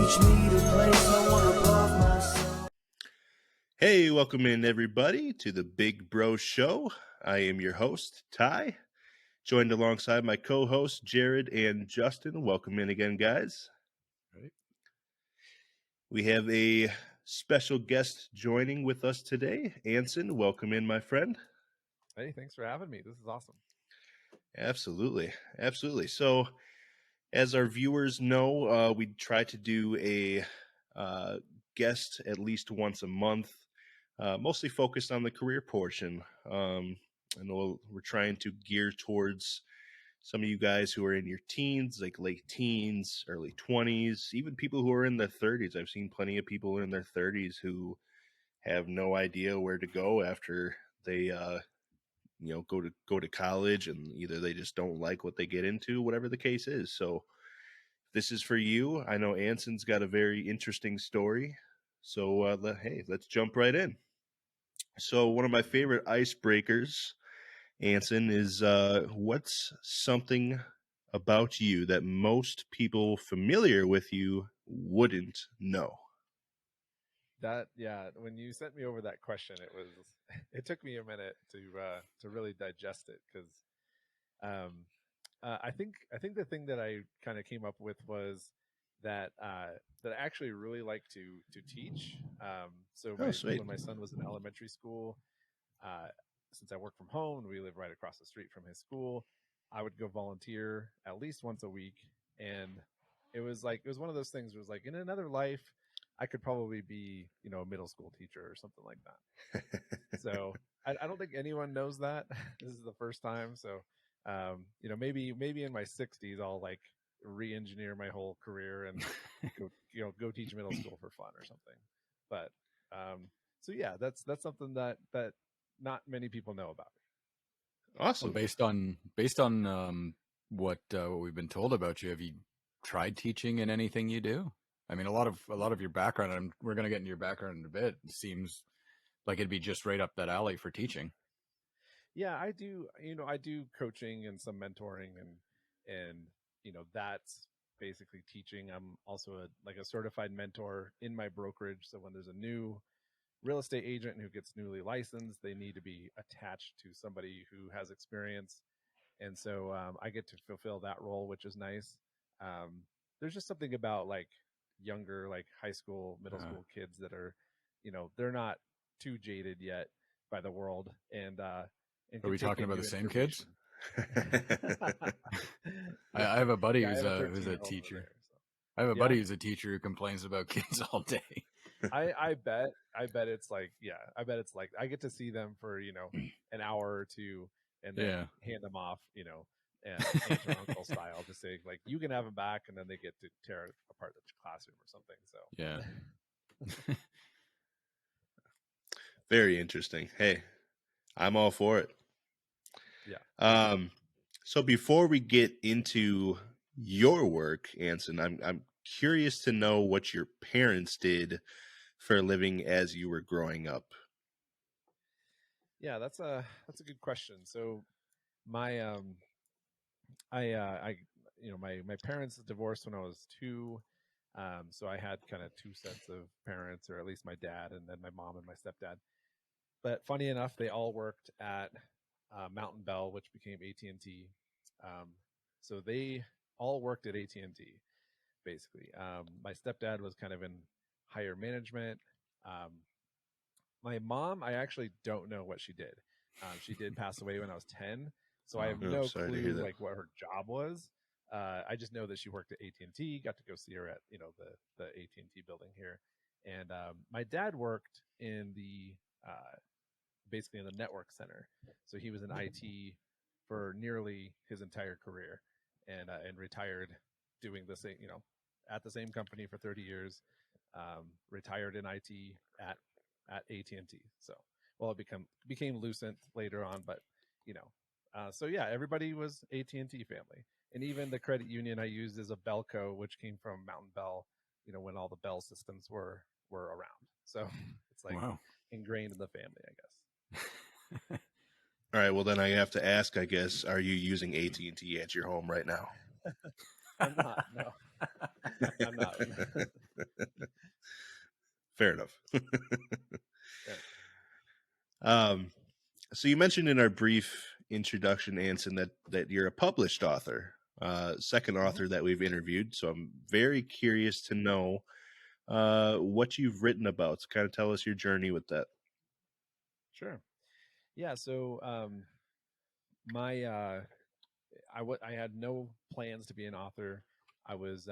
Teach me to place no one above myself. Hey, welcome in everybody to the Big Bro Show. I am your host, Ty, joined alongside my co-hosts, Jared and Justin. Welcome in again, guys. Right. We have a special guest joining with us today. Anson, welcome in, my friend. Hey, thanks for having me. This is awesome. Absolutely. So, as our viewers know, we try to do a guest at least once a month, mostly focused on the career portion. And we're trying to gear towards some of you guys who are in your teens, like late teens, early 20s, even people who are in their 30s. I've seen plenty of people in their 30s who have no idea where to go after they go to college, and either they just don't like what they get into, whatever the case is. So this is for you. I know Anson's got a very interesting story. So let's jump right in. So one of my favorite icebreakers, Anson, is what's something about you that most people familiar with you wouldn't know? When you sent me over that question, it took me a minute to really digest it, because I think the thing that I kind of came up with was that that I actually really like to teach. Sweet. When my son was in elementary school, since I work from home and we live right across the street from his school, I would go volunteer at least once a week. And it was one of those things where it was like, in another life, I could probably be, a middle school teacher or something like that. So I don't think anyone knows that. This is the first time. So, maybe in my 60s, I'll like re-engineer my whole career and go teach middle school for fun or something. But, so yeah, that's something that not many people know about. Awesome. Well, based on what we've been told about you, have you tried teaching in anything you do? I mean, a lot of your background, and we're going to get into your background in a bit, seems like it'd be just right up that alley for teaching. Yeah, I do. I do coaching and some mentoring, and that's basically teaching. I'm also a certified mentor in my brokerage. So when there's a new real estate agent who gets newly licensed, they need to be attached to somebody who has experience. And so I get to fulfill that role, which is nice. There's just something about like younger, like high school, middle school kids that are, they're not too jaded yet by the world. And are we talking about the same kids? I have a buddy who's a teacher. There, so. I have a buddy who's a teacher who complains about kids all day. I bet it's like, I bet it's like I get to see them for, an hour or two and then hand them off, and aunt or uncle style, to say like, you can have them back, and then they get to tear apart the classroom or something. So yeah. Very interesting. Hey, I'm all for it. Yeah. So before we get into your work, Anson, I'm curious to know what your parents did for a living as you were growing up. Yeah, that's a good question. So my my parents divorced when I was 2. So I had kind of 2 sets of parents, or at least my dad and then my mom and my stepdad. But funny enough, they all worked at Mountain Bell, which became AT&T. So they all worked at AT&T, basically. My stepdad was kind of in higher management. My mom, I actually don't know what she did. She did pass away when I was 10, so I have no clue like what her job was. I just know that she worked at AT&T. Got to go see her at the AT&T building here, and my dad worked in the basically in the network center. So he was in IT for nearly his entire career, and retired doing the same, at the same company for 30 years. Retired in IT at AT&T. So, well, it became Lucent later on, but so yeah, everybody was AT&T family, and even the credit union I used is a Bellco, which came from Mountain Bell. When all the Bell systems were around, so it's like ingrained in the family, I guess. All right, well then I have to ask, I guess, are you using AT&T at your home right now? I'm not. No, I'm not. Fair enough. Yeah. So you mentioned in our brief introduction, Anson, that you're a published author, second author that we've interviewed. So I'm very curious to know what you've written about. So kind of tell us your journey with that. Sure. Yeah. So my I had no plans to be an author. I was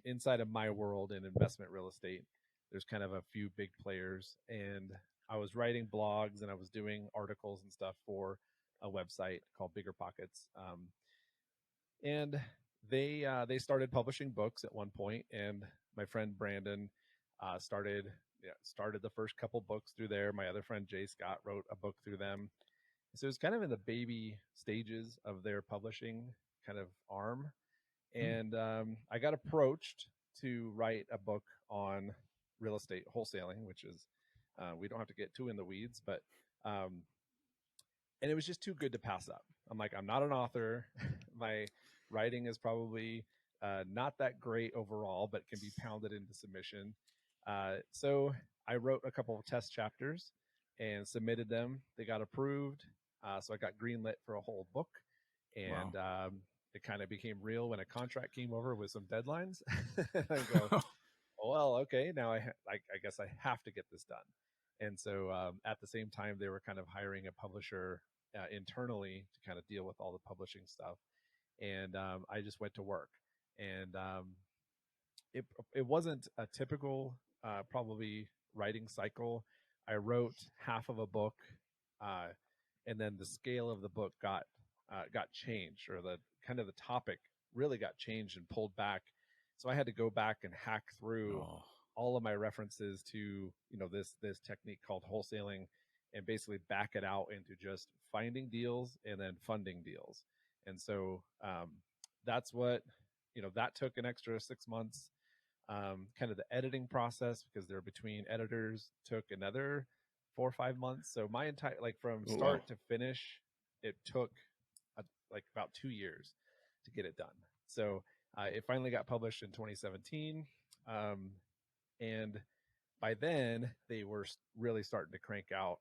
inside of my world in investment real estate. There's kind of a few big players, and I was writing blogs and I was doing articles and stuff for a website called Bigger Pockets. And they started publishing books at one point, and my friend Brandon started the first couple books through there. My other friend Jay Scott wrote a book through them. So it was kind of in the baby stages of their publishing kind of arm. And I got approached to write a book on real estate wholesaling, which is, we don't have to get too in the weeds, but, and it was just too good to pass up. I'm like, I'm not an author. My writing is probably not that great overall, but can be pounded into submission. So I wrote a couple of test chapters and submitted them. They got approved. So I got greenlit for a whole book. And it kind of became real when a contract came over with some deadlines. I go, oh, well, okay, now I guess I have to get this done. And so at the same time, they were kind of hiring a publisher internally to kind of deal with all the publishing stuff. And I just went to work. And it wasn't a typical probably writing cycle. I wrote half of a book, and then the scale of the book got changed, or the kind of the topic really got changed and pulled back. So I had to go back and hack through all of my references to this technique called wholesaling, and basically back it out into just finding deals and then funding deals. And so that's what that took an extra 6 months. Kind of the editing process, because they're between editors, took another 4 or 5 months. So my entire, like, from start to finish, it took like about 2 years to get it done. So it finally got published in 2017. And by then they were really starting to crank out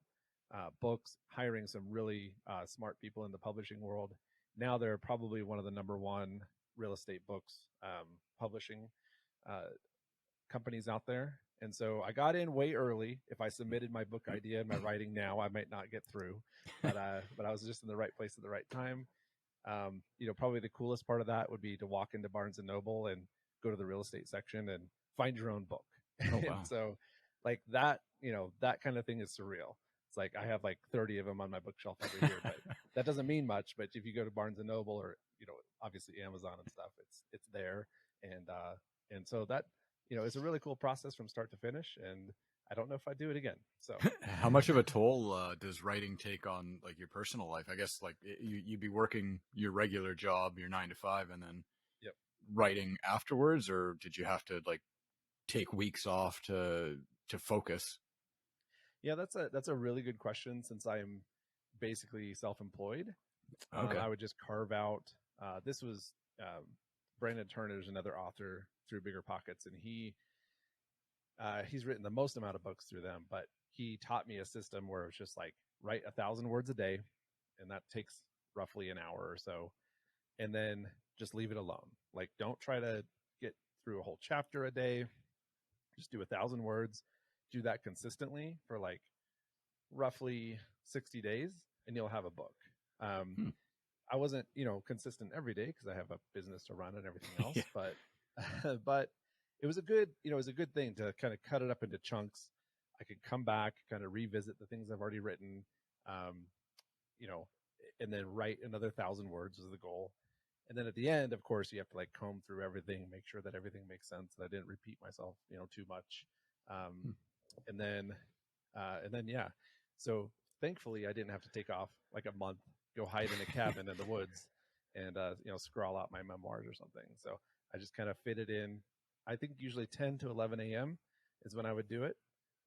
books, hiring some really smart people in the publishing world. Now they're probably one of the number one real estate books publishing companies out there. And so I got in way early. If I submitted my book idea and my writing now, I might not get through, but I was just in the right place at the right time. Probably the coolest part of that would be to walk into Barnes and Noble and go to the real estate section and find your own book. Oh, wow. And so like that, that kind of thing is surreal. It's like I have like 30 of them on my bookshelf over here, but that doesn't mean much. But if you go to Barnes and Noble, or obviously Amazon and stuff, it's there. And so that, it's a really cool process from start to finish. And I don't know if I'd do it again. So how much of a toll does writing take on like your personal life? I guess like you'd be working your regular job, your 9 to 5, and then writing afterwards, or did you have to like take weeks off to focus? Yeah, that's a really good question, since I'm basically self-employed. Okay. I would just carve out. This was Brandon Turner's another author through Bigger Pockets, and he's written the most amount of books through them. But he taught me a system where it's just like write 1,000 words a day, and that takes roughly an hour or so, and then just leave it alone. Like, don't try to get through a whole chapter a day. Just do 1,000 words. Do that consistently for like roughly 60 days, and you'll have a book. I wasn't, consistent every day because I have a business to run and everything else, but it was a good thing to kind of cut it up into chunks. I could come back, kind of revisit the things I've already written, and then write another 1,000 words was the goal. And then at the end, of course, you have to like comb through everything, make sure that everything makes sense, that I didn't repeat myself, too much. And then, yeah. So thankfully I didn't have to take off like a month, go hide in a cabin in the woods and, scrawl out my memoirs or something. So I just kind of fit it in. I think usually 10 to 11 a.m. is when I would do it,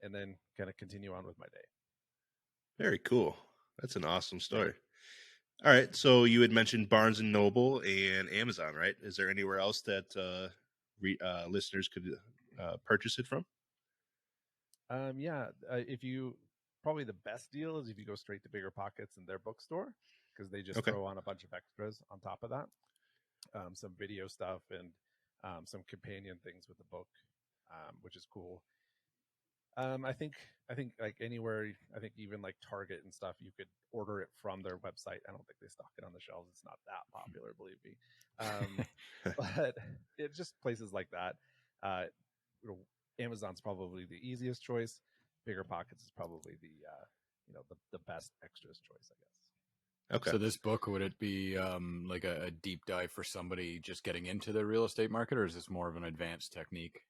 and then kind of continue on with my day. Very cool. That's an awesome story. All right. So you had mentioned Barnes and Noble and Amazon, right? Is there anywhere else that listeners could purchase it from? If you probably the best deal is if you go straight to Bigger Pockets in their bookstore because they just Okay. throw on a bunch of extras on top of that, some video stuff and some companion things with the book, which is cool. I think like anywhere, I think even like Target and stuff, you could order it from their website. I don't think they stock it on the shelves. It's not that popular, believe me. But it's just places like that. Uh, you know, Amazon's probably the easiest choice. Bigger Pockets is probably the best extras choice, I guess. Okay. So this book, would it be like a deep dive for somebody just getting into the real estate market, or is this more of an advanced technique?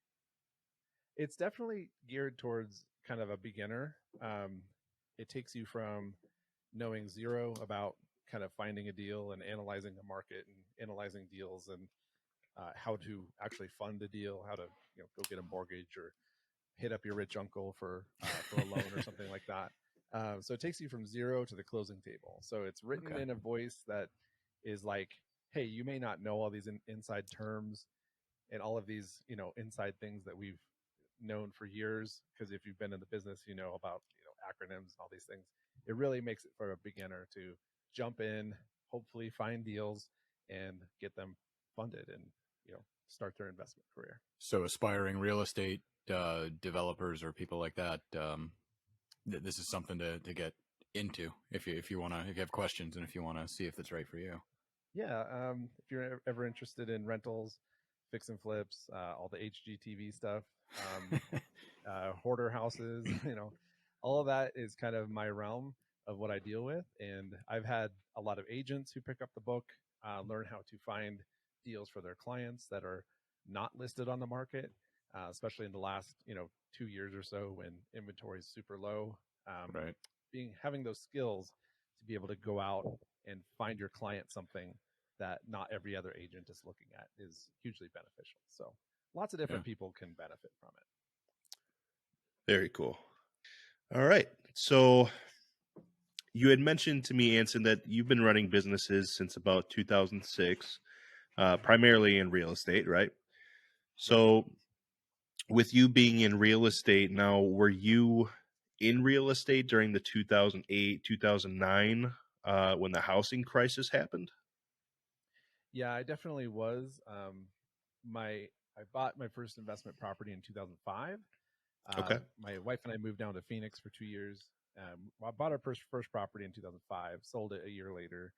It's definitely geared towards kind of a beginner. It takes you from knowing zero about kind of finding a deal and analyzing the market and analyzing deals and how to actually fund a deal, how to go get a mortgage or hit up your rich uncle for a loan or something like that. So it takes you from zero to the closing table. So it's written Okay. in a voice that is like, hey, you may not know all these inside terms and all of these inside things that we've known for years, because if you've been in the business, you know about acronyms and all these things. It really makes it for a beginner to jump in, hopefully find deals and get them funded and start their investment career. So aspiring real estate developers or people like that, this is something to get into if you have questions and if you want to see if it's right for you. Yeah, if you're ever interested in rentals, fix and flips, all the HGTV stuff, hoarder houses, all of that is kind of my realm of what I deal with. And I've had a lot of agents who pick up the book, learn how to find deals for their clients that are not listed on the market, especially in the last 2 years or so when inventory is super low. Right. Having those skills to be able to go out and find your client something that not every other agent is looking at is hugely beneficial. So lots of different people can benefit from it. Very cool. All right. So you had mentioned to me, Anson, that you've been running businesses since about 2006, primarily in real estate, right? So with you being in real estate now, were you in real estate during the 2008, 2009, when the housing crisis happened? Yeah, I definitely was. I bought my first investment property in 2005. Okay. My wife and I moved down to Phoenix for 2 years. I bought our first property in 2005, sold it a year later,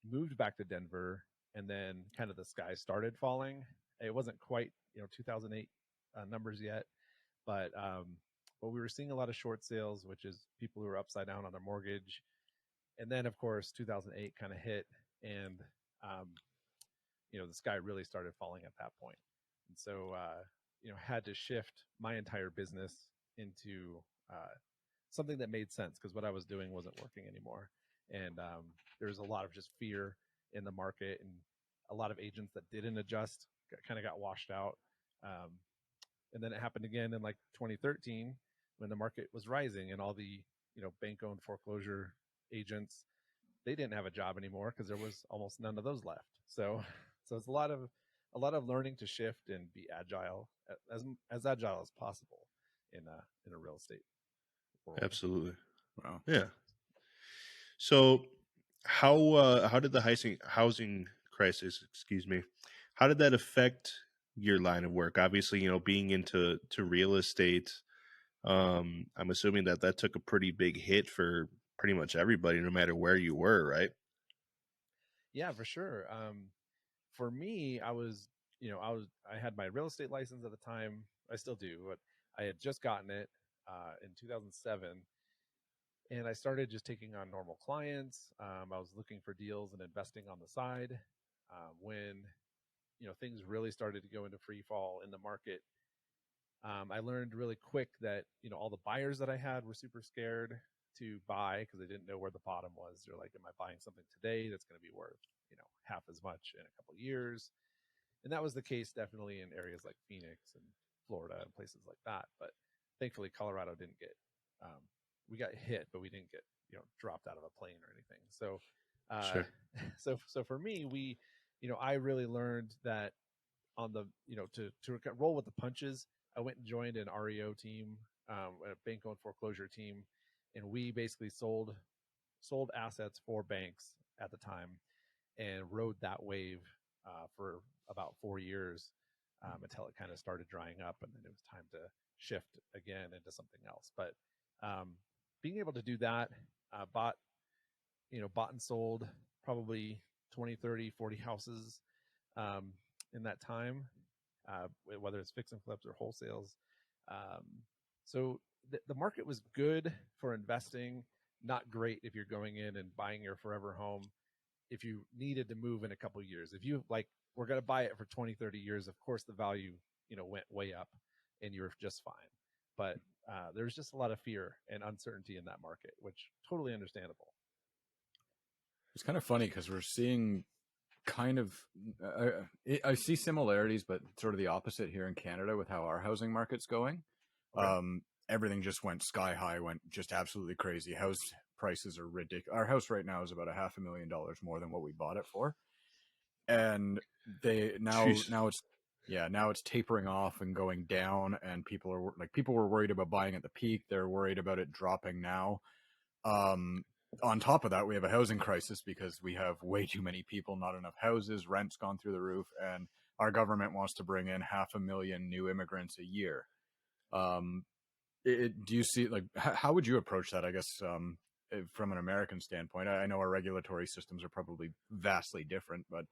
moved back to Denver, and then kind of the sky started falling. It wasn't quite 2008 numbers yet, but we were seeing a lot of short sales, which is people who are upside down on their mortgage. And then of course 2008 kind of hit, and um, the sky really started falling at that point. And so had to shift my entire business into something that made sense, because what I was doing wasn't working anymore. And there's a lot of just fear in the market, and a lot of agents that didn't adjust kind of got washed out. And then it happened again in like 2013 when the market was rising and all the bank owned foreclosure agents, they didn't have a job anymore because there was almost none of those left. So it's a lot of learning to shift and be agile, as agile as possible in a real estate world. Absolutely. Wow. Yeah. So how did the housing crisis, excuse me, how did that affect your line of work? Obviously, being into real estate, I'm assuming that took a pretty big hit for pretty much everybody, no matter where you were, right? Yeah, for sure. For me, I had my real estate license at the time. I still do, but I had just gotten it in 2007, and I started just taking on normal clients. I was looking for deals and investing on the side. When things really started to go into free fall in the market, I learned really quick that all the buyers that I had were super scared to buy because they didn't know where the bottom was. They're like, "Am I buying something today that's going to be worth half as much in a couple of years?" And that was the case definitely in areas like Phoenix and Florida and places like that. But thankfully, Colorado didn't get. We got hit, but we didn't get dropped out of a plane or anything. So, Sure. so for me, I really learned that on the to roll with the punches. I went and joined an REO team, a bank-owned foreclosure team, and we basically sold assets for banks at the time and rode that wave for about 4 years until it kind of started drying up, and then it was time to shift again into something else. But being able to do that, bought and sold probably 20, 30, 40 houses in that time, whether it's fix and flips or wholesales. So the market was good for investing, not great if you're going in and buying your forever home. If you needed to move in a couple of years, if you we're going to buy it for 20, 30 years, of course the value, went way up and you're just fine. But there's just a lot of fear and uncertainty in that market, which totally understandable. It's kind of funny because we're seeing kind of, I see similarities, but sort of the opposite here in Canada with how our housing market's going. Okay. Everything just went sky high, went just absolutely crazy. House prices are ridiculous. Our house right now is about $500,000 more than what we bought it for. And now it's tapering off and going down, and people were worried about buying at the peak. They're worried about it dropping now. On top of that, we have a housing crisis because we have way too many people, not enough houses, rent's gone through the roof, and our government wants to bring in 500,000 new immigrants a year. Do you see, how would you approach that, I guess, from an American standpoint? I know our regulatory systems are probably vastly different, but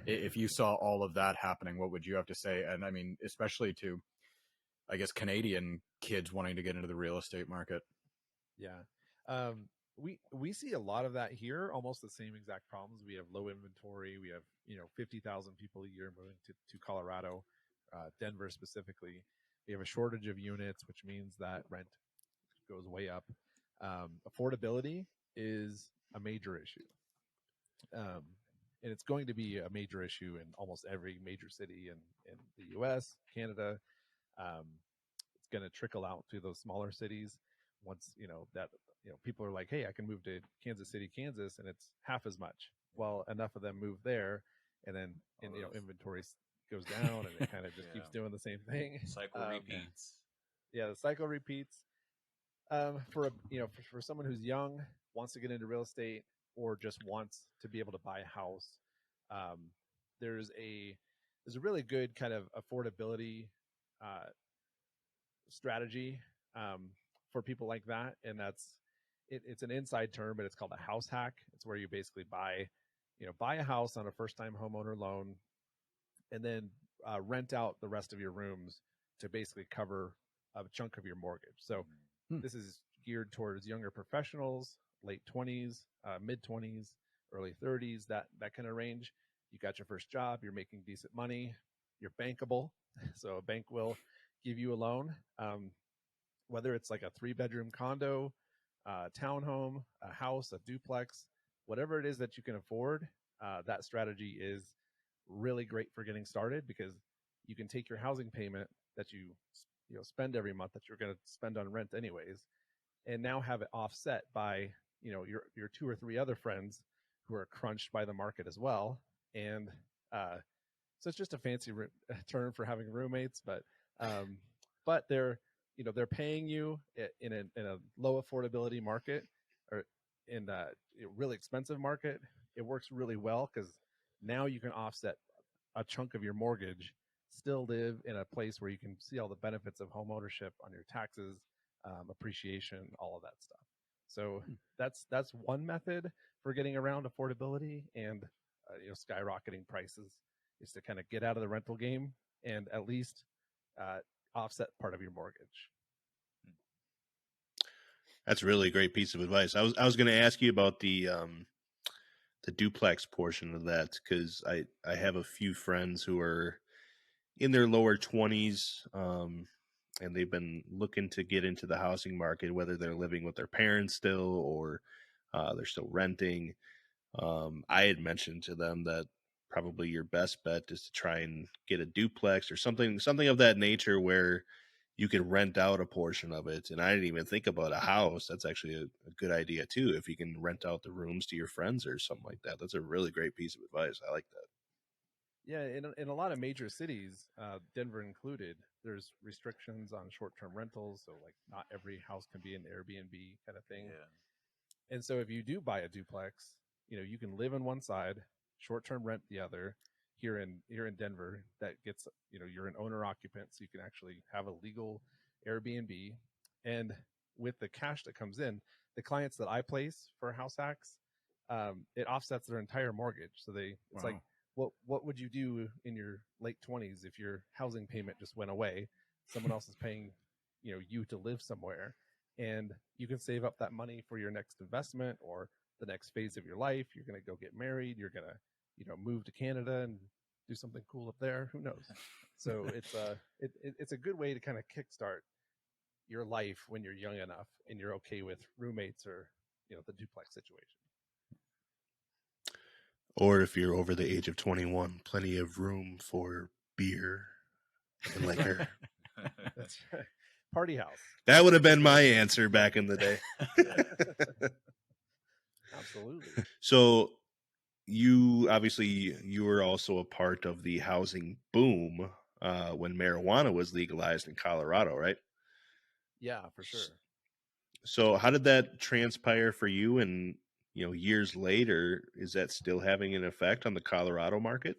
if you saw all of that happening, what would you have to say? And I mean, especially to, I guess, Canadian kids wanting to get into the real estate market. Yeah. We see a lot of that here, almost the same exact problems. We have low inventory. We have, 50,000 people a year moving to Colorado, Denver specifically. We have a shortage of units, which means that rent goes way up. Affordability is a major issue. And it's going to be a major issue in almost every major city in the U.S., Canada. It's going to trickle out to those smaller cities once, people are like, hey, I can move to Kansas City, Kansas, and it's half as much. Well, enough of them move there, and then inventory goes down, and it kind of just keeps doing the same thing. Cycle repeats. Yeah, the cycle repeats. For someone who's young, wants to get into real estate, or just wants to be able to buy a house, there's a really good kind of affordability strategy for people like that, and it's an inside term, but it's called a house hack. It's where you basically buy a house on a first-time homeowner loan, and then rent out the rest of your rooms to basically cover a chunk of your mortgage. So this is geared towards younger professionals, late 20s, mid 20s, early 30s, that kind of range. You got your first job, you're making decent money, you're bankable. So a bank will give you a loan, whether it's like a 3-bedroom condo, townhome, a house, a duplex, whatever it is that you can afford. That strategy is really great for getting started, because you can take your housing payment that you spend every month, that you're going to spend on rent anyways, and now have it offset by your 2 or 3 other friends who are crunched by the market as well. And so it's just a fancy term for having roommates, but they're paying you in a low affordability market, or in a really expensive market. It works really well because now you can offset a chunk of your mortgage, still live in a place where you can see all the benefits of home ownership on your taxes, appreciation, all of that stuff. So that's one method for getting around affordability and skyrocketing prices, is to kind of get out of the rental game and at least offset part of your mortgage. That's a really great piece of advice. I was going to ask you about the duplex portion of that, because I have a few friends who are in their lower 20s, and they've been looking to get into the housing market, whether they're living with their parents still or they're still renting. I had mentioned to them that probably your best bet is to try and get a duplex or something of that nature, where you can rent out a portion of it. And I didn't even think about a house. That's actually a good idea too, if you can rent out the rooms to your friends or something like that. That's a really great piece of advice. I like that. Yeah, in a lot of major cities, Denver included, there's restrictions on short-term rentals. So like not every house can be an Airbnb kind of thing. And so if you do buy a duplex, you can live on one side, short-term rent the other. Here in Denver, that gets, you're an owner occupant, so you can actually have a legal Airbnb. And with the cash that comes in, the clients that I place for house hacks, it offsets their entire mortgage. So it's like, what would you do in your late 20s if your housing payment just went away? Someone else is paying, you to live somewhere, and you can save up that money for your next investment or the next phase of your life. You're going to go get married. You're going to, move to Canada and do something cool up there. Who knows? So it's a good way to kind of kickstart your life when you're young enough and you're okay with roommates or the duplex situation. Or if you're over the age of 21, plenty of room for beer and liquor. That's right. Party house. That would have been my answer back in the day. Absolutely. So you were also a part of the housing boom when marijuana was legalized in Colorado, right? Yeah, for sure. So how did that transpire for you? And years later, is that still having an effect on the Colorado market?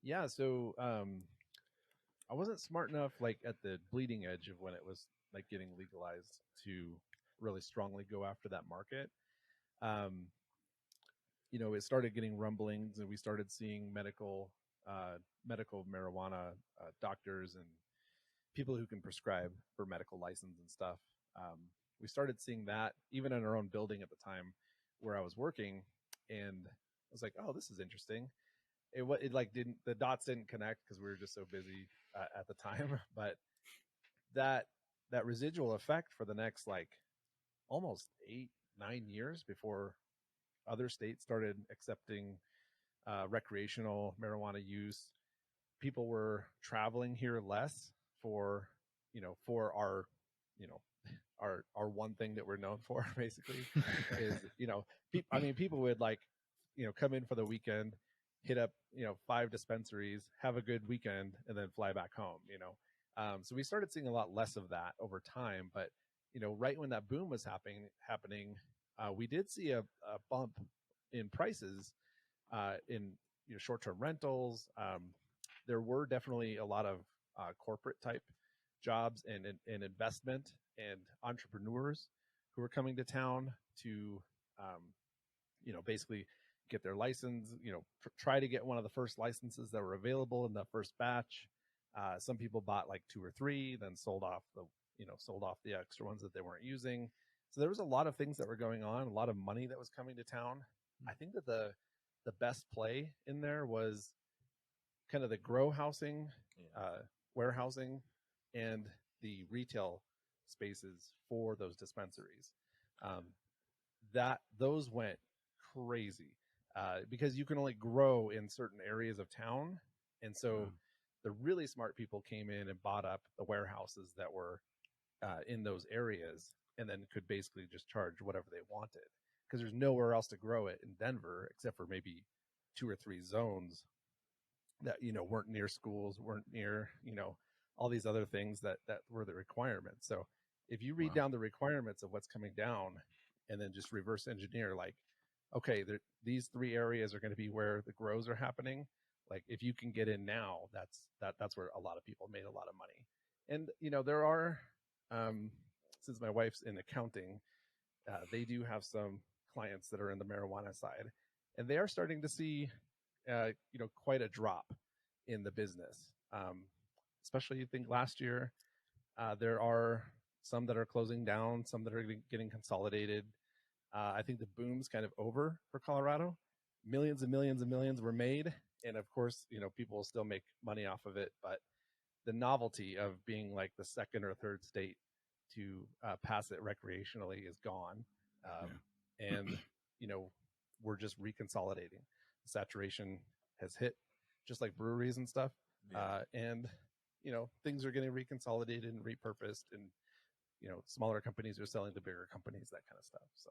Yeah, so I wasn't smart enough, like at the bleeding edge of when it was like getting legalized, to really strongly go after that market. Um, it started getting rumblings, and we started seeing medical marijuana doctors and people who can prescribe for medical license and stuff. We started seeing that even in our own building at the time where I was working, and I was like, "Oh, this is interesting." It like didn't the dots didn't connect because we were just so busy at the time, but that residual effect for the next like almost 8-9 years before other states started accepting recreational marijuana use. People were traveling here less for for our you know our one thing that we're known for basically is people would like come in for the weekend, hit up 5 dispensaries, have a good weekend, and then fly back home. So we started seeing a lot less of that over time, but right when that boom was happening, we did see a bump in prices in short-term rentals. There were definitely a lot of corporate type jobs and investment and entrepreneurs who were coming to town to, basically get their license, try to get one of the first licenses that were available in the first batch. Some people bought like 2 or 3, then sold off the extra ones that they weren't using. So there was a lot of things that were going on, a lot of money that was coming to town. I think that the best play in there was kind of the grow housing, warehousing, and the retail spaces for those dispensaries. That those went crazy because you can only grow in certain areas of town, and so the really smart people came in and bought up the warehouses that were in those areas, and then could basically just charge whatever they wanted because there's nowhere else to grow it in Denver except for maybe 2 or 3 zones that weren't near schools, weren't near all these other things that were the requirements. So if you read down the requirements of what's coming down and then just reverse engineer, like, okay, these 3 areas are going to be where the grows are happening. Like if you can get in now, that's where a lot of people made a lot of money. And there are since my wife's in accounting, they do have some clients that are in the marijuana side, and they are starting to see quite a drop in the business. Especially, I think last year, there are some that are closing down, some that are getting consolidated. I think the boom's kind of over for Colorado. Millions and millions and millions were made, and of course, people will still make money off of it. But the novelty of being like the second or third state to pass it recreationally is gone, and we're just reconsolidating. Saturation has hit, just like breweries and stuff, and things are getting reconsolidated and repurposed, and smaller companies are selling to bigger companies, that kind of stuff. So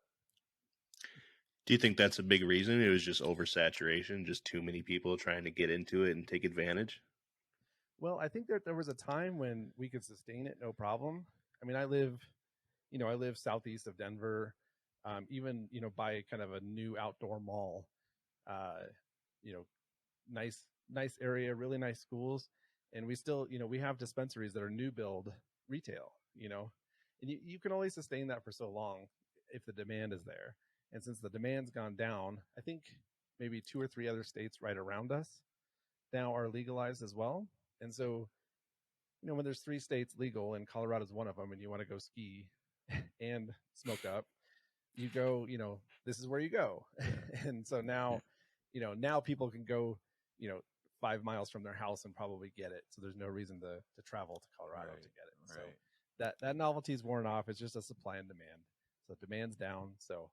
Do you think that's a big reason? It was just oversaturation, just too many people trying to get into it and take advantage? Well, I think there was a time when we could sustain it no problem. I mean, I live southeast of Denver, even by kind of a new outdoor mall. Uh, you know, nice area, really nice schools, and we still we have dispensaries that are new build retail. And you can only sustain that for so long if the demand is there. And since the demand's gone down, I think maybe two or three other states right around us now are legalized as well. And so when there's three states legal and Colorado's one of them, and you want to go ski and smoke up, you go, this is where you go. And so now people can go, you know, 5 miles from their house and probably get it. So there's no reason to travel to Colorado to get it. So that novelty's worn off. It's just a supply and demand. So demand's down. So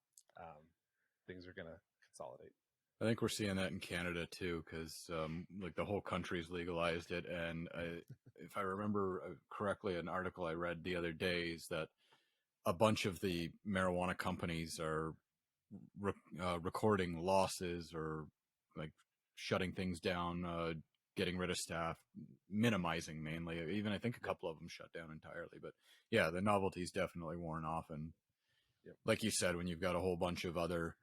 things are going to consolidate. I think we're seeing that in Canada too, because like the whole country's legalized it, and if I remember correctly, an article I read the other day is that a bunch of the marijuana companies are recording losses or like shutting things down, getting rid of staff, minimizing mainly. Even I think a couple of them shut down entirely. But yeah, the novelty's definitely worn off, and Yep. like you said, when you've got a whole bunch of other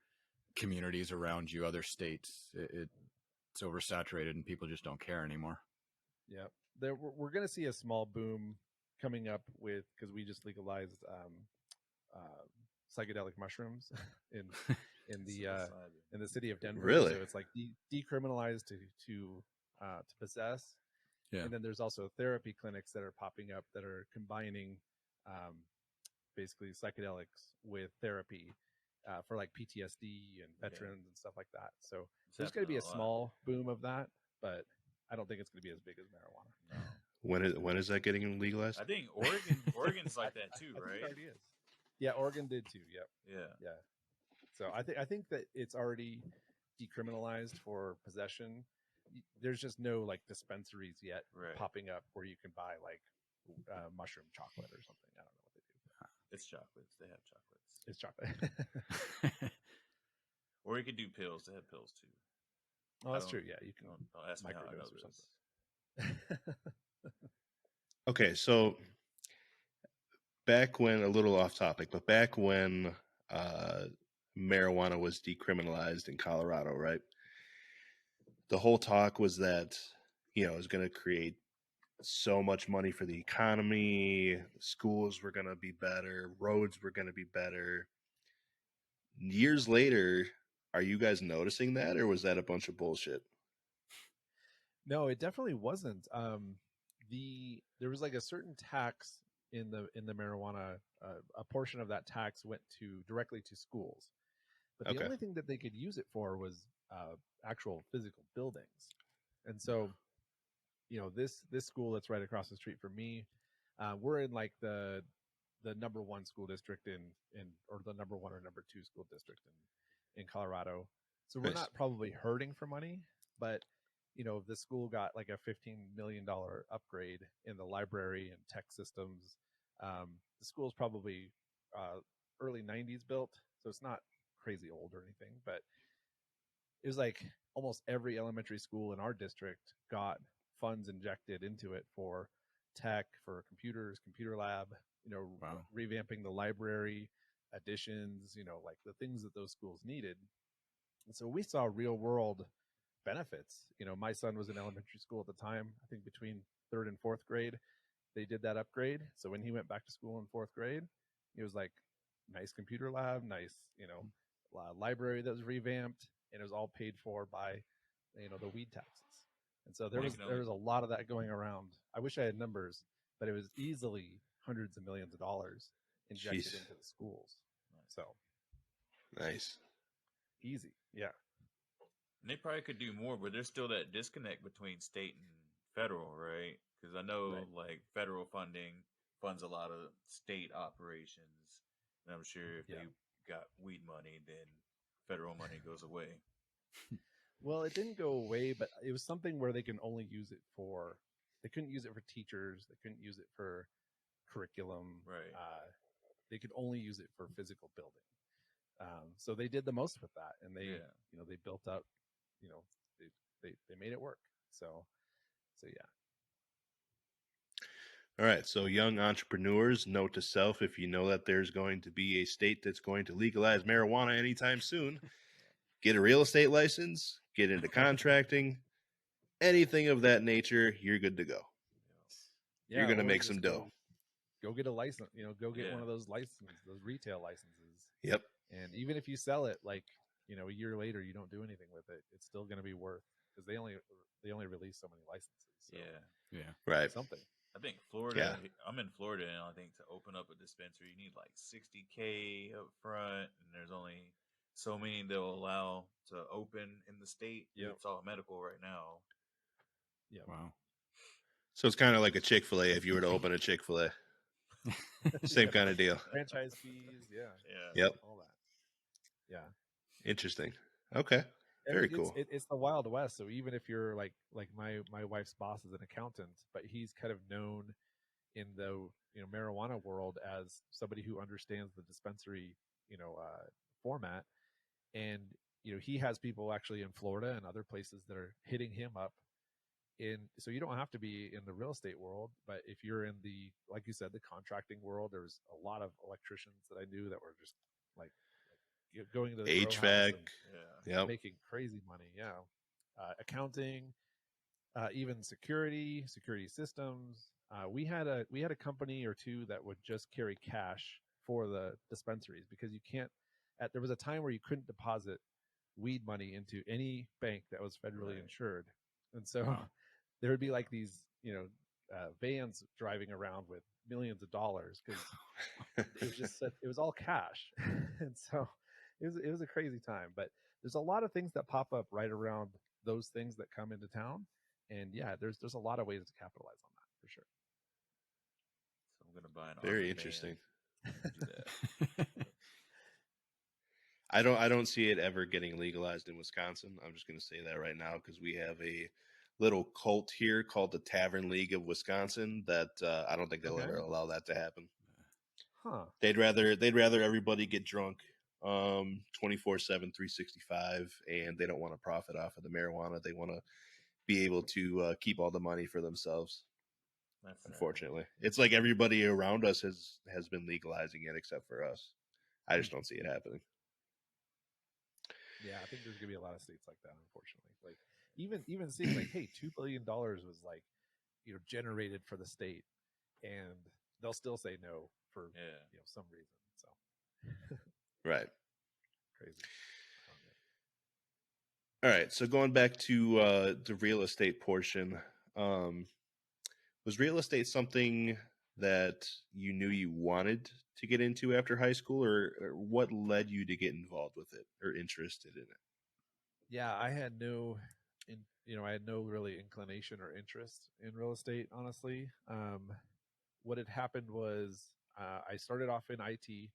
communities around you, other states, it's oversaturated and people just don't care anymore. Yeah, we're going to see a small boom coming up because we just legalized psychedelic mushrooms in the city of Denver. Really? So it's like decriminalized to possess. Yeah. And then there's also therapy clinics that are popping up that are combining basically psychedelics with therapy for like PTSD and veterans and stuff like that. So there's going to be a small boom of that, but I don't think it's going to be as big as marijuana. No. When is that getting legalized? I think Oregon's like that too, I think right? it already is. Yeah, Oregon did too. Yep. Yeah. Yeah. So I think that it's already decriminalized for possession. There's just no like dispensaries yet Right. popping up where you can buy like mushroom chocolate or something. I don't know what they do. It's chocolates. They have chocolates. It's chocolate. Or you could do pills. They have pills too. Oh, that's true. Yeah, you can Don't ask me how I know microdose or this. something. Okay, so back when, a little off topic, but back when marijuana was decriminalized in Colorado, right? The whole talk was that, it was going to create so much money for the economy, schools were going to be better, roads were going to be better. Years later, are you guys noticing that, or was that a bunch of bullshit? No, it definitely wasn't. There was like a certain tax in the marijuana. A portion of that tax went directly to schools, but the Okay. only thing that they could use it for was actual physical buildings. And so, this school that's right across the street from me, we're in like the number one school district or the number one or number two school district in Colorado. So we're Nice. not probably hurting for money, but the school got like a $15 million upgrade in the library and tech systems. The school's probably early 90s built, so it's not crazy old or anything, but it was like almost every elementary school in our district got funds injected into it for tech, for computers, computer lab, Wow. revamping the library, additions, like the things that those schools needed. And so we saw real world benefits. My son was in elementary school at the time. I think between third and fourth grade, they did that upgrade. So when he went back to school in fourth grade, it was like nice computer lab, nice, library that was revamped, and it was all paid for by, the weed taxes. And so there was a lot of that going around. I wish I had numbers, but it was easily hundreds of millions of dollars injected Jeez. into the schools. So Nice. easy, yeah. And they probably could do more, but there's still that disconnect between state and federal, right? Because I know like federal funding funds a lot of state operations, and I'm sure if they got weed money, then federal money goes away. Well, it didn't go away, but it was something where they can only use it for. They couldn't use it for teachers. They couldn't use it for curriculum. Right. They could only use it for physical building. So they did the most with that, and they, Yeah. they built up, they made it work. So yeah. All right. So, young entrepreneurs, note to self: if you know that there's going to be a state that's going to legalize marijuana anytime soon, get a real estate license, get into contracting, anything of that nature, you're good to go. You're Yeah, going to or make some just dough. go get a license, go get one Yeah. of those licenses, those retail licenses. Yep. And even if you sell it, like, a year later, you don't do anything with it, it's still going to be worth, because they only release so many licenses. So Yeah. Yeah. Right. something. I think Florida. I'm in Florida, and I think to open up a dispensary, you need like $60K up front, and there's only so many they'll allow to open in the state. Yep. It's all medical right now. Yeah. Wow. So it's kind of like a Chick-fil-A if you were to open a Chick-fil-A. Same kind of deal. Franchise fees, yeah, Yeah. Yep. all that. Yeah. Interesting. Okay. I Very mean, cool. it's the Wild West. So even if you're like my wife's boss is an accountant, but he's kind of known in the marijuana world as somebody who understands the dispensary format, and he has people actually in Florida and other places that are hitting him up. So you don't have to be in the real estate world, but if you're in the, like you said, the contracting world, there's a lot of electricians that I knew that were just like going to the grow house HVAC. and Yeah. Yep. making crazy money. Yeah. Accounting, even security systems. We had a company or two that would just carry cash for the dispensaries, because you can't. There was a time where you couldn't deposit weed money into any bank that was federally Right. insured, and so Wow. there would be like these vans driving around with millions of dollars, because it was all cash, and so it was a crazy time. But there's a lot of things that pop up right around those things that come into town, and yeah, there's a lot of ways to capitalize on that for sure. So I'm gonna buy an Very armored interesting. van and do that. I don't see it ever getting legalized in Wisconsin. I'm just going to say that right now, because we have a little cult here called the Tavern League of Wisconsin that I don't think they'll Okay. ever allow that to happen. Huh. They'd rather everybody get drunk 24/7 365, and they don't want to profit off of the marijuana. They want to be able to keep all the money for themselves. That's sad. Unfortunately, it's like everybody around us has been legalizing it except for us. I just don't see it happening. Yeah, I think there's gonna be a lot of states like that, unfortunately. Like even seeing like, hey, $2 billion was like generated for the state, and they'll still say no for Yeah. some reason. So Right. crazy. All right. So going back to the real estate portion, um, was real estate something that you knew you wanted to get into after high school, or what led you to get involved with it or interested in it? Yeah, I had I had no really inclination or interest in real estate, honestly. What had happened was I started off in IT.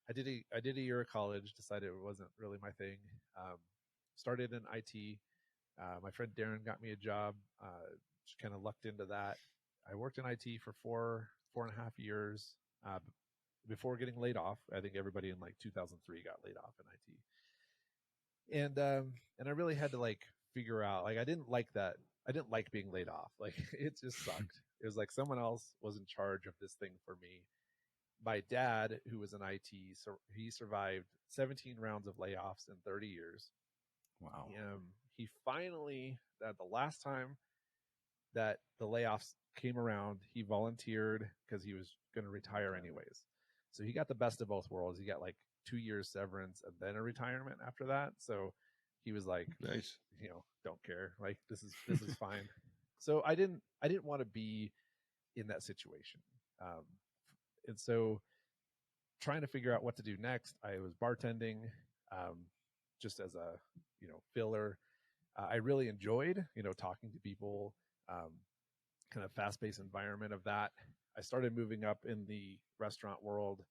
I did a year of college, decided it wasn't really my thing. Um, Started in IT. My friend Darren got me a job. Just kind of lucked into that. I worked in IT for 4.5 years before getting laid off. I think everybody in like 2003 got laid off in IT, and I really had to like figure out, like, I didn't like that. I didn't like being laid off. Like, it just sucked. It was like someone else was in charge of this thing for me. My dad, who was in IT, so he survived 17 rounds of layoffs in 30 years. Wow. He finally, at the last time that the layoffs came around, he volunteered because he was going to retire anyways. So he got the best of both worlds. He got like 2 years severance and then a retirement after that. So he was like, Nice. don't care. Like, this is fine. So I didn't want to be in that situation. And so trying to figure out what to do next, I was bartending, just as a, filler. I really enjoyed, talking to people, kind of fast-paced environment of that. I started moving up in the restaurant world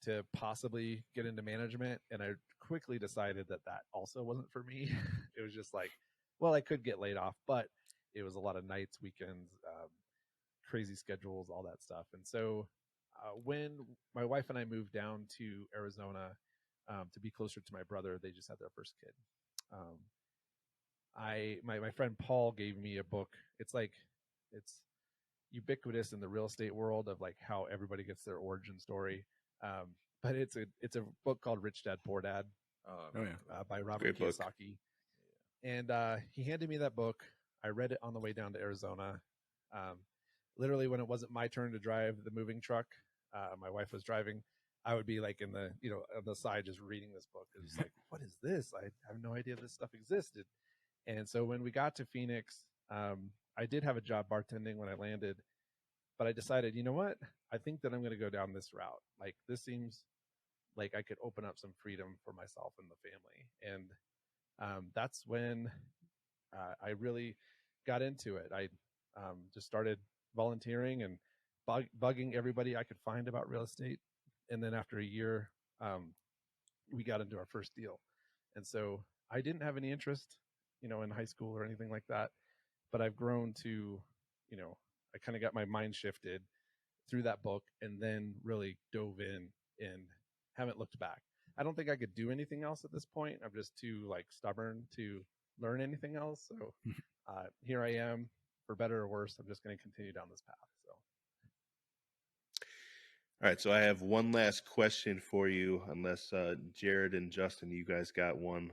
to possibly get into management, and I quickly decided that also wasn't for me. It was just like, well, I could get laid off, but it was a lot of nights, weekends, crazy schedules, all that stuff. And so when my wife and I moved down to Arizona, to be closer to my brother. They just had their first kid. My friend Paul gave me a book. It's ubiquitous in the real estate world of like how everybody gets their origin story. But it's a book called Rich Dad Poor Dad Oh yeah. by Robert Great book. Kiyosaki. And he handed me that book. I read it on the way down to Arizona. Literally, when it wasn't my turn to drive the moving truck, my wife was driving. I would be like in the on the side just reading this book. It was like, what is this? I have no idea this stuff existed. And so when we got to Phoenix, I did have a job bartending when I landed, but I decided, you know what? I think that I'm going to go down this route. Like this seems like I could open up some freedom for myself and the family. And that's when I really got into it. I just started volunteering and bugging everybody I could find about real estate. And then after a year, we got into our first deal. And so I didn't have any interest, in high school or anything like that. But I've grown to, I kind of got my mind shifted through that book and then really dove in and haven't looked back. I don't think I could do anything else at this point. I'm just too stubborn to learn anything else. So here I am, for better or worse. I'm just going to continue down this path. So. All right, so I have one last question for you, unless Jared and Justin, you guys got one.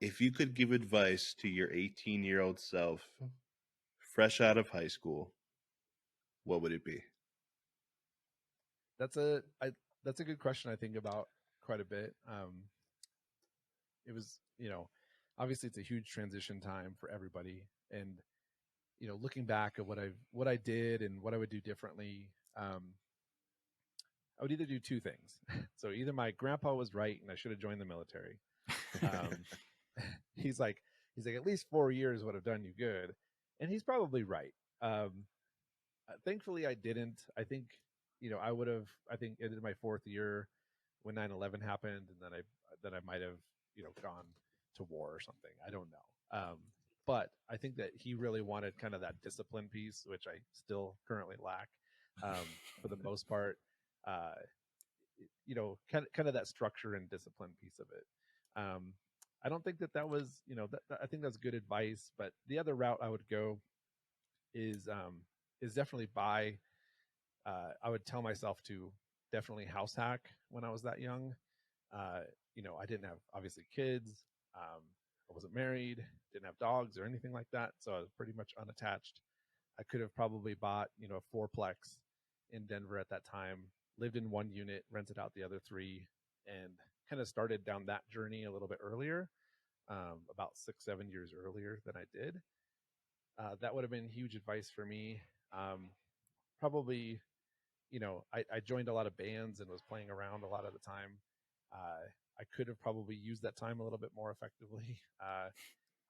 If you could give advice to your 18-year-old self, fresh out of high school, what would it be? That's a good question I think about quite a bit. It was, obviously it's a huge transition time for everybody. And, looking back at what I did and what I would do differently, I would either do two things. So either my grandpa was right and I should have joined the military. He's like, at least 4 years would have done you good. And he's probably right. Thankfully I didn't. I think, I would have, I think it in my fourth year when 9/11 happened. And then I might have, gone to war or something. I don't know. But I think that he really wanted kind of that discipline piece, which I still currently lack, for the most part. Kind of that structure and discipline piece of it. I don't think that was, I think that's good advice. But the other route I would go is definitely buy. I would tell myself to definitely house hack when I was that young. I didn't have obviously kids. I wasn't married, didn't have dogs or anything like that. So I was pretty much unattached. I could have probably bought, a fourplex in Denver at that time, lived in one unit, rented out the other three, and kind of started down that journey a little bit earlier, about 6-7 years earlier than I did. That would have been huge advice for me. Probably, I joined a lot of bands and was playing around a lot of the time. I could have probably used that time a little bit more effectively.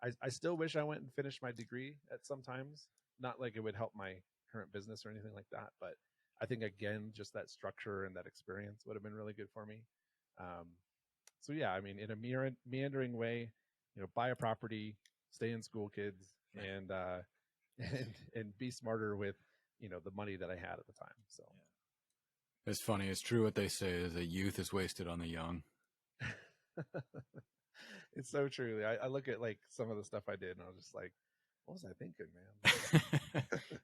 I still wish I went and finished my degree at some times. Not like it would help my current business or anything like that, but I think again, just that structure and that experience would have been really good for me. So yeah, I mean, in a meandering way, buy a property, stay in school, kids, and and be smarter with the money that I had at the time. So It's funny. It's true what they say is that youth is wasted on the young. it's so true. I look at like some of the stuff I did and I was just like, what was I thinking, man?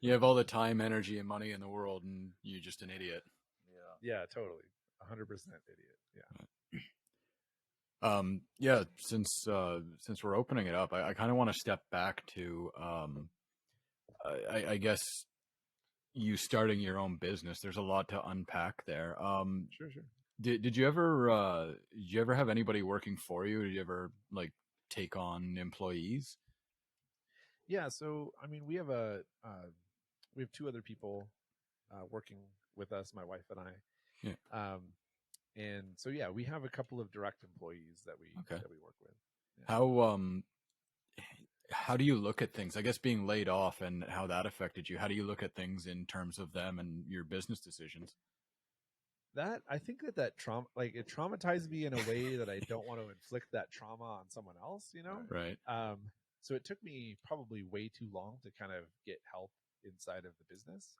You have all the time, energy, and money in the world, and you're just an idiot. Yeah. Yeah, totally. 100% idiot. Yeah. Yeah. Since we're opening it up, I kind of want to step back to, I guess you starting your own business. There's a lot to unpack there. Sure. Did you ever have anybody working for you? Did you ever like take on employees? Yeah. So, I mean, we have two other people working with us, my wife and I. Yeah. And so, yeah, we have a couple of direct employees that we work with. Yeah. How do you look at things? I guess being laid off and how that affected you. How do you look at things in terms of them and your business decisions? That I think that trauma, like it traumatized me in a way that I don't want to inflict that trauma on someone else, Right. So it took me probably way too long to kind of get help inside of the business.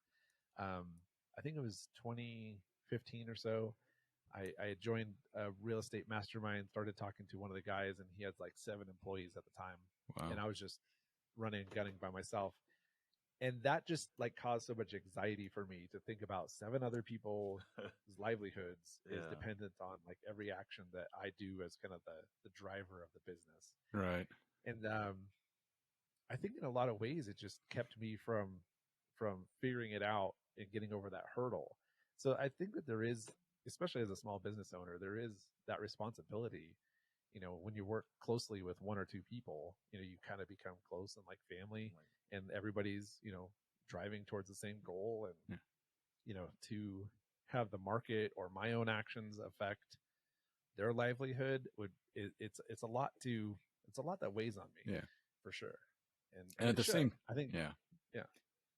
I think it was 2015 or so. I had joined a real estate mastermind, started talking to one of the guys, and he had like 7 employees at the time. Wow. And I was just running and gunning by myself. And that just like caused so much anxiety for me to think about 7 other people's livelihoods is Yeah. dependent on like every action that I do as kind of the driver of the business. Right. And I think in a lot of ways it just kept me from figuring it out and getting over that hurdle. So I think that there is, especially as a small business owner, there is that responsibility. You know, when you work closely with 1 or 2 people, you know, you kind of become close and like family, and everybody's, you know, driving towards the same goal. And, Yeah. you know, to have the market or my own actions affect their livelihood it's a lot that weighs on me. Yeah. For sure. And at the same, I think, yeah. yeah.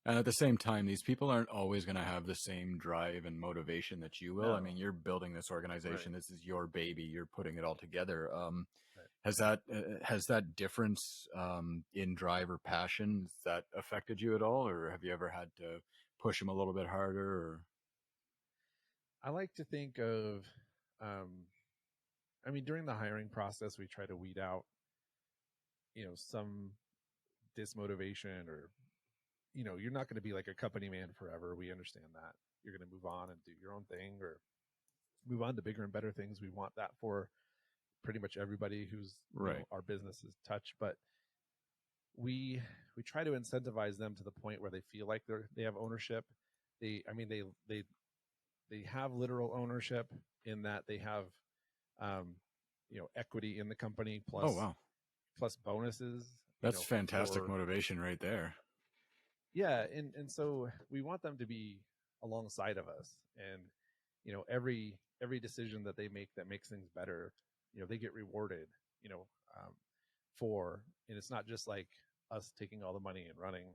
And at the same time, these people aren't always going to have the same drive and motivation that you will. I No. mean, you're building this organization. Right. This is your baby. You're putting it all together. Right. Has that difference in drive or passion, has that affected you at all, or have you ever had to push them a little bit harder? Or I like to think of, I mean, during the hiring process, we try to weed out, you know, some dismotivation or, you know, you're not going to be like a company man forever. We understand that. You're going to move on and do your own thing or move on to bigger and better things. We want that for pretty much everybody who's, you know, our business is touched, but we try to incentivize them to the point where they feel like they have ownership. They have literal ownership in that they have, you know, equity in the company plus, oh wow, plus bonuses. that's you know, fantastic motivation right there. Yeah. And so we want them to be alongside of us, and, you know, every decision that they make that makes things better, you know, they get rewarded, you know, for, and it's not just like us taking all the money and running.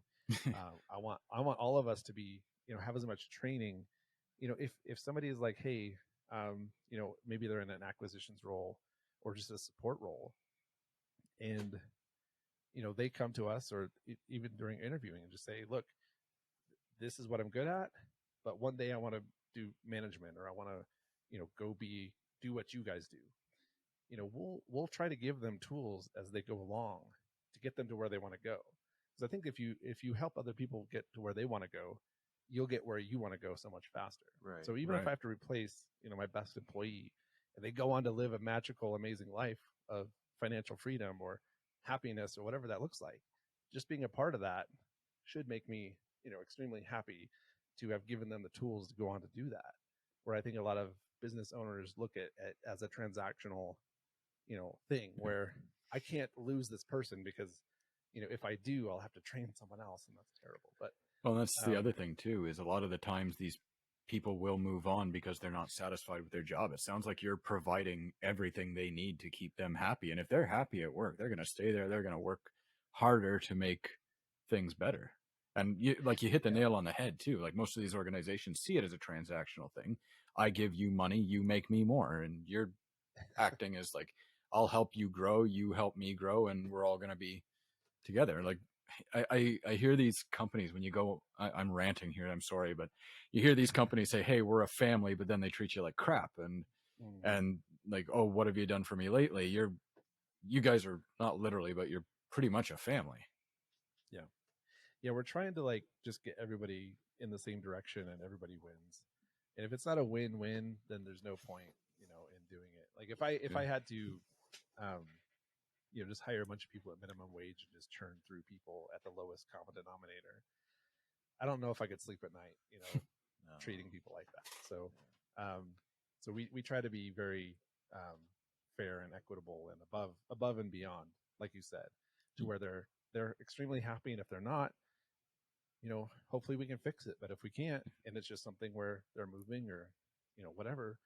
I want all of us to be, you know, have as much training. You know, if somebody is like, hey, you know, maybe they're in an acquisitions role or just a support role, and, you know, they come to us or even during interviewing and just say, look, this is what I'm good at, but one day I want to do management, or I want to, you know, do what you guys do. You know, we'll try to give them tools as they go along to get them to where they want to go. Because I think if you help other people get to where they want to go, you'll get where you want to go so much faster. Right. So even if I have to replace, you know, my best employee, and they go on to live a magical, amazing life of financial freedom or happiness or whatever that looks like, just being a part of that should make me, you know, extremely happy to have given them the tools to go on to do that. Where I think a lot of business owners look at as a transactional, you know, thing where I can't lose this person because, you know, if I do, I'll have to train someone else, and that's terrible. But well, that's the other thing too, is a lot of the times these people will move on because they're not satisfied with their job. It sounds like you're providing everything they need to keep them happy. And if they're happy at work, they're going to stay there. They're going to work harder to make things better. And you hit the nail on the head too. Like most of these organizations see it as a transactional thing. I give you money, you make me more. And you're acting as like, I'll help you grow, you help me grow, and we're all going to be together. Like I hear these companies when you go, I'm ranting here, I'm sorry, but you hear these companies say, hey, we're a family, but then they treat you like crap. And like, oh, what have you done for me lately? You guys are not literally, but you're pretty much a family. Yeah, we're trying to like just get everybody in the same direction and everybody wins. And if it's not a win-win, then there's no point, you know, in doing it. Like if I had to, you know, just hire a bunch of people at minimum wage and just churn through people at the lowest common denominator, I don't know if I could sleep at night, you know, No. treating people like that. So, so we try to be very fair and equitable and above and beyond, like you said, to where they're extremely happy. And if they're not, you know, hopefully we can fix it. But if we can't, and it's just something where they're moving or, you know, whatever,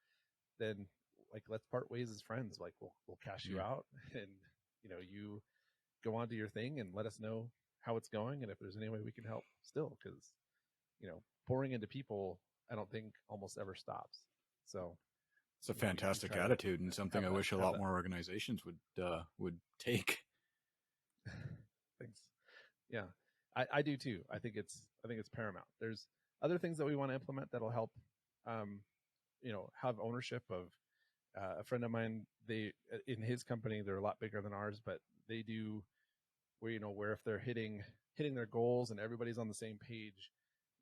then like, let's part ways as friends. Like we'll cash you out, and, you know, you go on to your thing and let us know how it's going. And if there's any way we can help still, because, you know, pouring into people, I don't think almost ever stops. So it's a you know, we fantastic try to attitude and something I wish a lot that. more organizations would take. Thanks. Yeah, I do too. I think it's paramount. There's other things that we want to implement that'll help, have ownership of a friend of mine. They in his company, they're a lot bigger than ours, but they do where if they're hitting their goals and everybody's on the same page,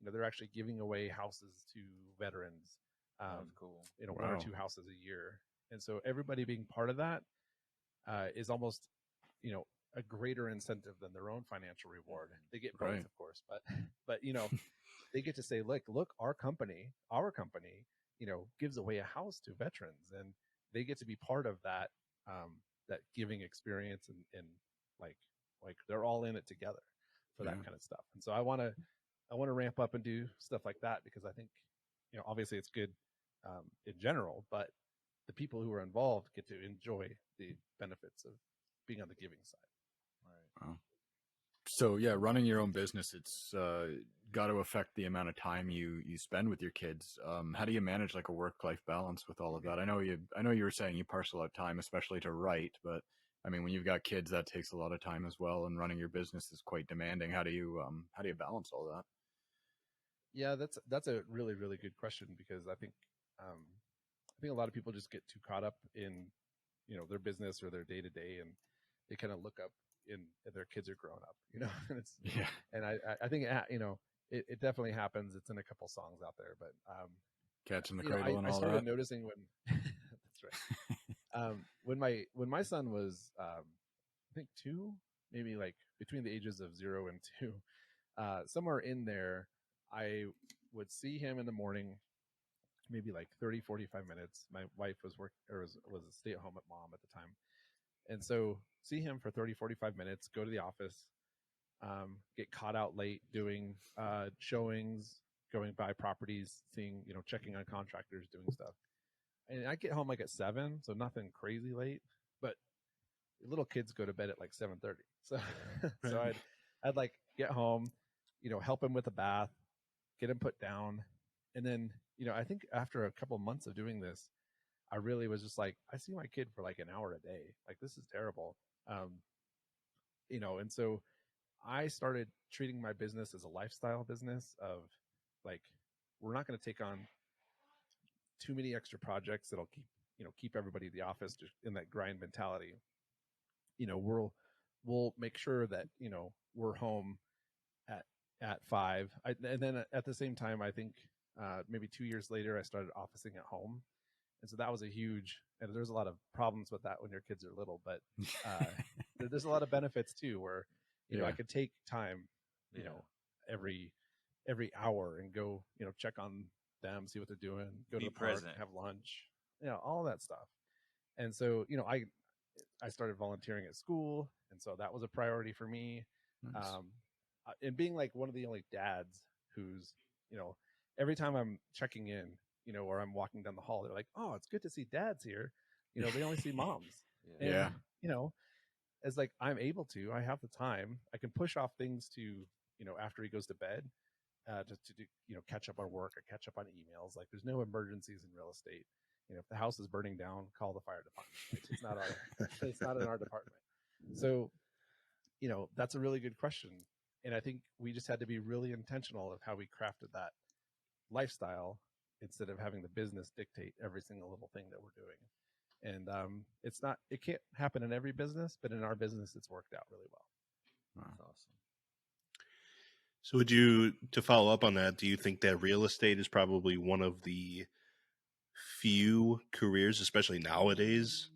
they're actually giving away houses to veterans. That's cool. One or Wow. two houses a year, and so everybody being part of that is almost a greater incentive than their own financial reward. They get both, Right. of course, but they get to say, look, our company, gives away a house to veterans, and they get to be part of that giving experience, and like they're all in it together for that Yeah. kind of stuff. And so I want to ramp up and do stuff like that, because I think, obviously it's good in general, but the people who are involved get to enjoy the benefits of being on the giving side. Right. Wow. So yeah, running your own business, it's got to affect the amount of time you spend with your kids. How do you manage like a work-life balance with all of that? I know you were saying you parcel out time, especially to write, but I mean, when you've got kids, that takes a lot of time as well, and running your business is quite demanding. How do you balance all that? Yeah, that's a really, really good question, because I think a lot of people just get too caught up in their business or their day to day, and they kind of look up in their kids are growing up, and it's Yeah. and I think it definitely happens. It's in a couple songs out there, but Catching the cradle and I all started that. noticing when that's right. When my son was I think 2, maybe like between the ages of 0 and 2, somewhere in there, I would see him in the morning, maybe like 30, 45 minutes. My wife was was a stay-at-home mom at the time. And so see him for 30, 45 minutes, go to the office, get caught out late doing showings, going by properties, seeing, checking on contractors, doing stuff. And I get home like at 7, so nothing crazy late, but little kids go to bed at like 7:30. So so I'd like get home, help him with a bath, get him put down. And then, I think after a couple months of doing this, I really was just like, I see my kid for like an hour a day. Like, this is terrible. And so I started treating my business as a lifestyle business of like, we're not going to take on too many extra projects that'll keep everybody at the office just in that grind mentality. We'll make sure that, we're home at 5. And then at the same time, I think maybe 2 years later, I started officing at home. And so that was a huge, and there's a lot of problems with that when your kids are little, but there's a lot of benefits too, where, I could take time, every hour and go, check on them, see what they're doing, go Be to the park, present. have lunch, all that stuff. And so, I started volunteering at school. And so that was a priority for me. Nice. And being like one of the only dads who's, every time I'm checking in, or I'm walking down the hall, they're like, "Oh, it's good to see dads here." They only see moms. Yeah. And, as like I have the time, I can push off things to, after he goes to bed, to do, catch up on work or catch up on emails. Like, there's no emergencies in real estate. If the house is burning down, call the fire department. Like, it's not in our department. So, that's a really good question. And I think we just had to be really intentional of how we crafted that lifestyle, instead of having the business dictate every single little thing that we're doing. And it can't happen in every business, but in our business, it's worked out really well. Wow. That's awesome. So to follow up on that, do you think that real estate is probably one of the few careers, especially nowadays,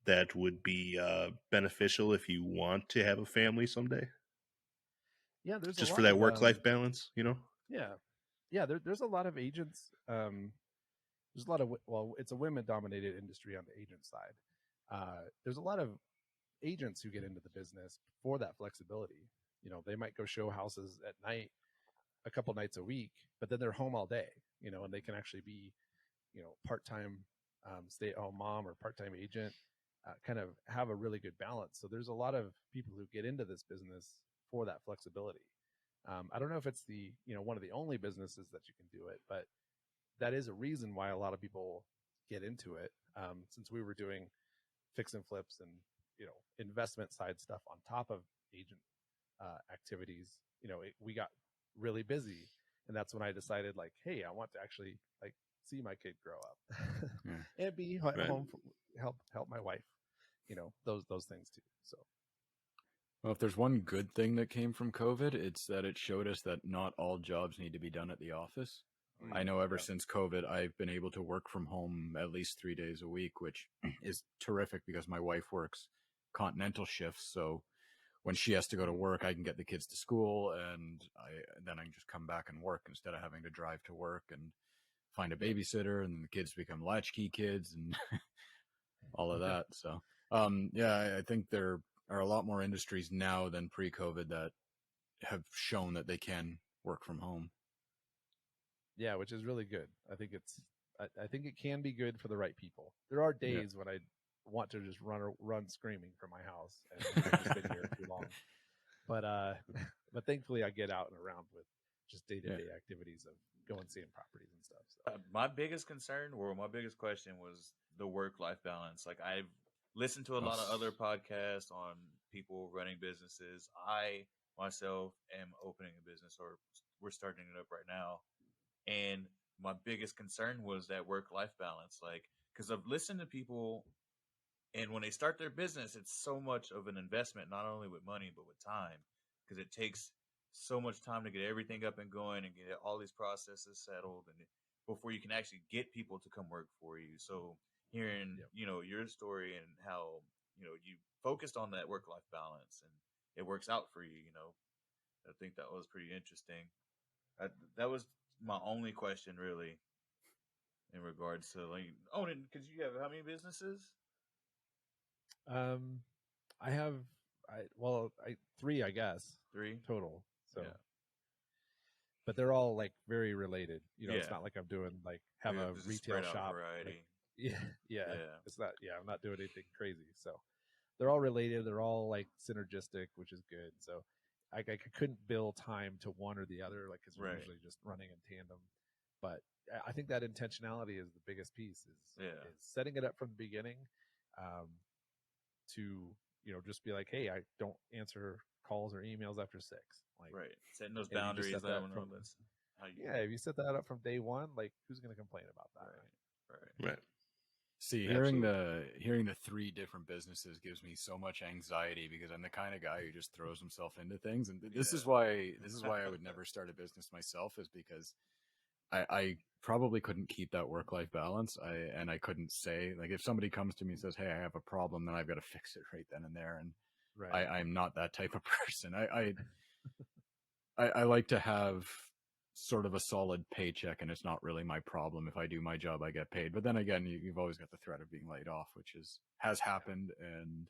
that would be beneficial if you want to have a family someday? Yeah, there's Just a for lot that of work-life balance, yeah. There's a lot of agents. There's a lot of it's a women-dominated industry on the agent side. There's a lot of agents who get into the business for that flexibility. They might go show houses at night, a couple nights a week, but then they're home all day. And they can actually be, part-time stay-at-home mom or part-time agent, kind of have a really good balance. So there's a lot of people who get into this business for that flexibility. I don't know if it's the, one of the only businesses that you can do it, but that is a reason why a lot of people get into it. Since we were doing fix and flips and, investment side stuff on top of agent activities, we got really busy. And that's when I decided, like, hey, I want to actually like see my kid grow up, Yeah. and be Right. home, help my wife, those things too. So Well, if there's one good thing that came from COVID, it's that it showed us that not all jobs need to be done at the office. I know ever since COVID, I've been able to work from home at least 3 days a week, which is terrific because my wife works continental shifts. So when she has to go to work, I can get the kids to school, and then I can just come back and work instead of having to drive to work and find a babysitter, and the kids become latchkey kids and all of that. So, I think there are a lot more industries now than pre-COVID that have shown that they can work from home. yeah, which is really good. I think it can be good for the right people. There are days when I want to just run screaming from my house, and I've just been here too long. But but thankfully I get out and around with just day-to-day activities of going seeing properties and stuff. So My biggest concern, or my biggest question, was the work-life balance. Like, I've listened to a lot of other podcasts on people running businesses. I myself am opening a business, or we're starting it up right now. And my biggest concern was that work-life balance. Like, because I've listened to people, and when they start their business, it's so much of an investment, not only with money, but with time, because it takes so much time to get everything up and going and get all these processes settled, and before you can actually get people to come work for you. So hearing, your story and how, you focused on that work-life balance and it works out for you, I think that was pretty interesting. That was my only question, really, in regards to like owning, because you have how many businesses? I have three, I guess, 3 total. So Yeah. but they're all like very related. It's Yeah. not like I'm doing like have Yeah, a just retail spread out shop. variety. Yeah. Yeah. It's not. Yeah, I'm not doing anything crazy. So they're all related. They're all like synergistic, which is good. So I couldn't bill time to one or the other, like because we're Right. usually just running in tandem. But I think that intentionality is the biggest piece. Is setting it up from the beginning, to just be like, hey, I don't answer calls or emails after 6. Like, Right. Setting those if you just boundaries, set let that them know from that's how you. if you set that up from day one, like who's going to complain about that? Right. Right. See, hearing the 3 different businesses gives me so much anxiety because I'm the kind of guy who just throws himself into things, and this is why I would never start a business myself, is because I probably couldn't keep that work-life balance. I couldn't say, like, if somebody comes to me and says, "Hey, I have a problem," then I've got to fix it right then and there, and Right. I'm not that type of person. I like to have sort of a solid paycheck, and it's not really my problem. If I do my job, I get paid. But then again, you've always got the threat of being laid off, which has happened and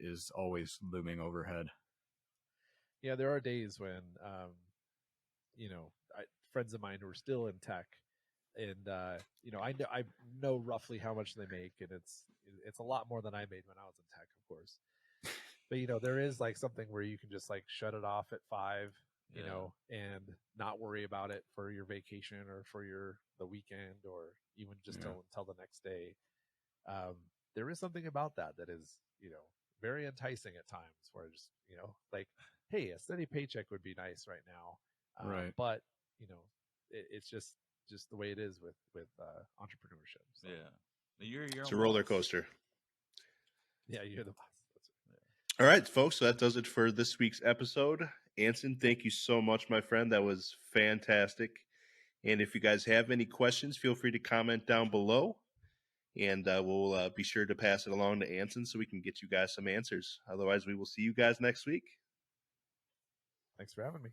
is always looming overhead. Yeah, there are days when, friends of mine who are still in tech, and I know roughly how much they make, and it's a lot more than I made when I was in tech, of course. But there is like something where you can just like shut it off at 5, and not worry about it for your vacation or for the weekend, or even just until the next day. There is something about that is, very enticing at times, where just, like, hey, a steady paycheck would be nice right now. Right. But, it's just the way it is with entrepreneurship. So. Yeah. You're your It's own a roller boss. coaster. Yeah, you're the boss. That's right. All right, folks. So that does it for this week's episode. Anson, thank you so much, my friend. That was fantastic. And if you guys have any questions, feel free to comment down below. And we'll be sure to pass it along to Anson so we can get you guys some answers. Otherwise, we will see you guys next week. Thanks for having me.